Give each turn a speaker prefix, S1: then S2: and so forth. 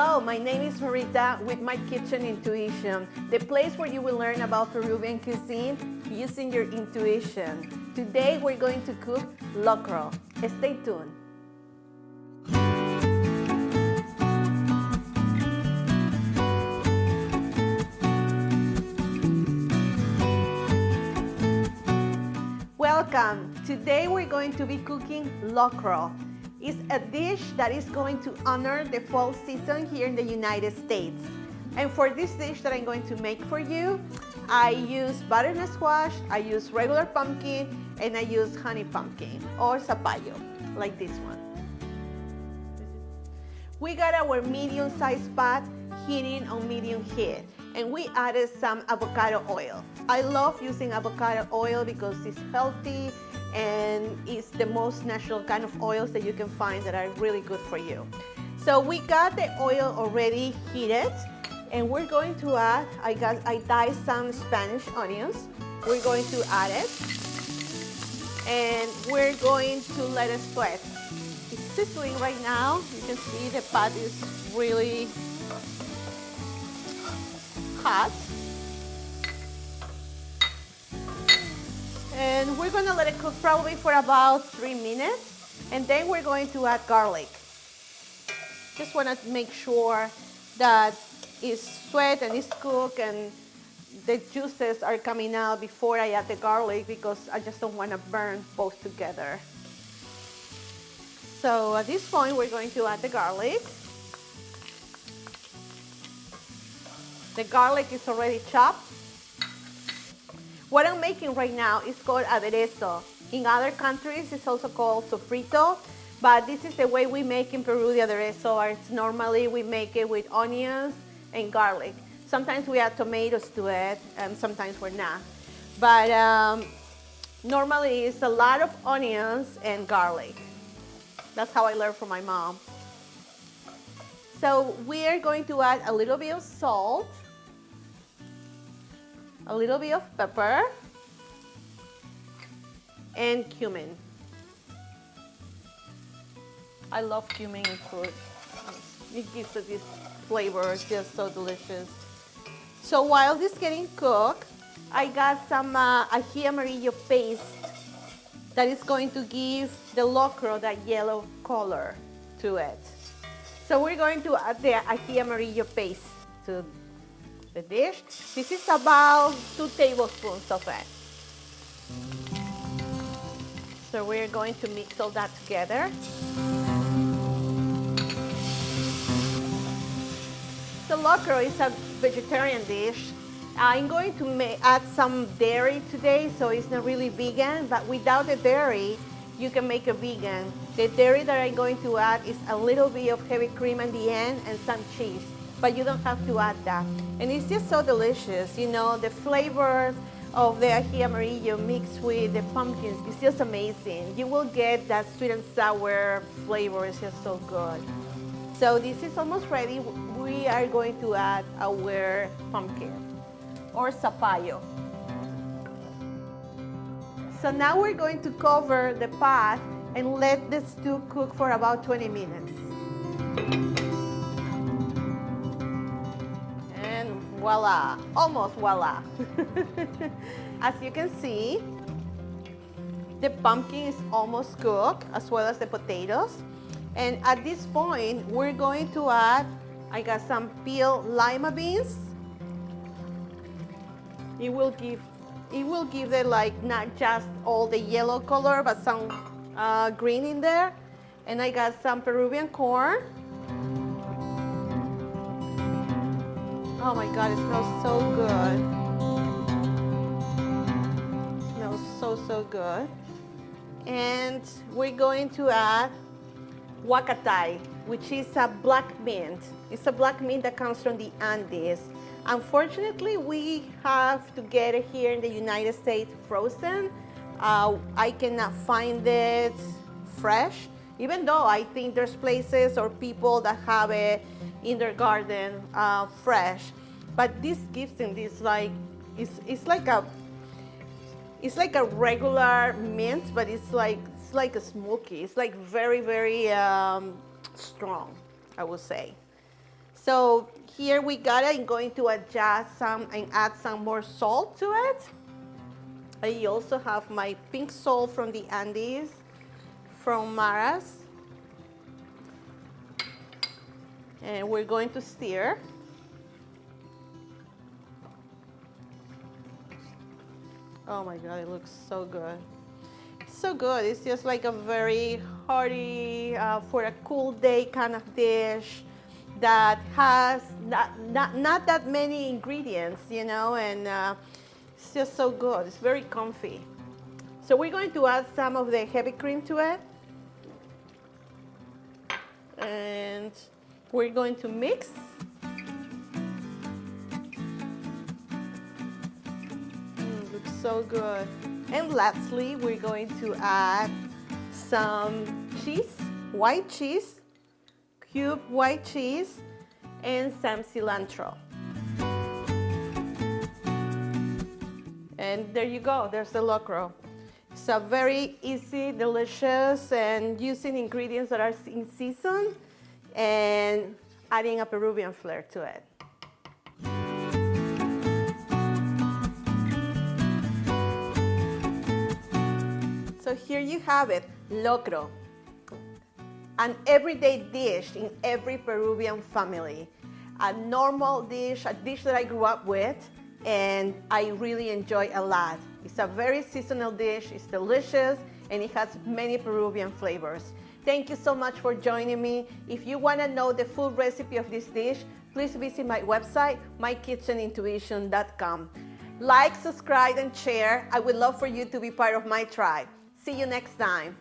S1: Hello, my name is Marita with My Kitchen Intuition, the place where you will learn about Peruvian cuisine using your intuition. Today we're going to cook locro. Stay tuned. Welcome. Today we're going to be cooking locro. It's a dish that is going to honor the fall season here in the United States. And for this dish that I'm going to make for you, I use butternut squash, I use regular pumpkin, and I use honey pumpkin or zapallo, like this one. We got our medium-sized pot heating on medium heat, and we added some avocado oil. I love using avocado oil because it's healthy and it's the most natural kind of oils that you can find that are really good for you. So we got the oil already heated, and we're going to add, I diced some Spanish onions. We're going to add it, and we're going to let it sweat. It's sizzling right now. You can see the pot is really hot. And we're gonna let it cook probably for about 3 minutes, and then we're going to add garlic. Just wanna make sure that it's sweat and it's cooked and the juices are coming out before I add the garlic, because I just don't wanna burn both together. So at this point, we're going to add the garlic. The garlic is already chopped. What I'm making right now is called aderezo. In other countries, it's also called sofrito, but this is the way we make in Peru the aderezo. Normally, we make it with onions and garlic. Sometimes we add tomatoes to it, and sometimes we're not. But normally, it's a lot of onions and garlic. That's how I learned from my mom. So we are going to add a little bit of salt, a little bit of pepper, and cumin. I love cumin in food. It gives it this flavor, it's just so delicious. So while this is getting cooked, I got some ají amarillo paste that is going to give the locro that yellow color to it. So we're going to add the ají amarillo paste to the dish. This is about 2 tablespoons of it. So we're going to mix all that together. The locro is a vegetarian dish. I'm going to add some dairy today, so it's not really vegan, but without the dairy, you can make a vegan. The dairy that I'm going to add is a little bit of heavy cream at the end and some cheese, but you don't have to add that. And it's just so delicious, you know, the flavors of the ají amarillo mixed with the pumpkins, it's just amazing. You will get that sweet and sour flavor, it's just so good. So this is almost ready. We are going to add our pumpkin or zapallo. So now we're going to cover the pot and let the stew cook for about 20 minutes. And voila, almost voila. As you can see, the pumpkin is almost cooked, as well as the potatoes. And at this point, we're going to add, I got some peeled lima beans. It will give it like not just all the yellow color, but some green in there. And I got some Peruvian corn. Oh my God, it smells so good. It smells so good. And we're going to add huacatay, which is a black mint. It's a black mint that comes from the Andes. Unfortunately, we have to get it here in the United States frozen. I cannot find it fresh, even though I think there's places or people that have it in their garden fresh. But this gives them this it's like a regular mint, but it's like a smoky. It's like very, very strong, I would say. So here we got it. I'm going to adjust some and add some more salt to it. I also have my pink salt from the Andes, from Mara's. And we're going to stir. Oh my God, it looks so good. So good. It's just like a very hearty, for a cool day kind of dish that has not that many ingredients, you know, and it's just so good. It's very comfy. So we're going to add some of the heavy cream to it. And we're going to mix. Looks so good. And lastly, we're going to add some cheese, white cheese, cube white cheese, and some cilantro. And there you go, there's the locro. It's a very easy, delicious, and using ingredients that are in season and adding a Peruvian flair to it. So here you have it, locro, an everyday dish in every Peruvian family. A normal dish, a dish that I grew up with, and I really enjoy a lot. It's a very seasonal dish, it's delicious, and it has many Peruvian flavors. Thank you so much for joining me. If you want to know the full recipe of this dish, please visit my website, mykitchenintuition.com. Like, subscribe, and share. I would love for you to be part of my tribe. See you next time.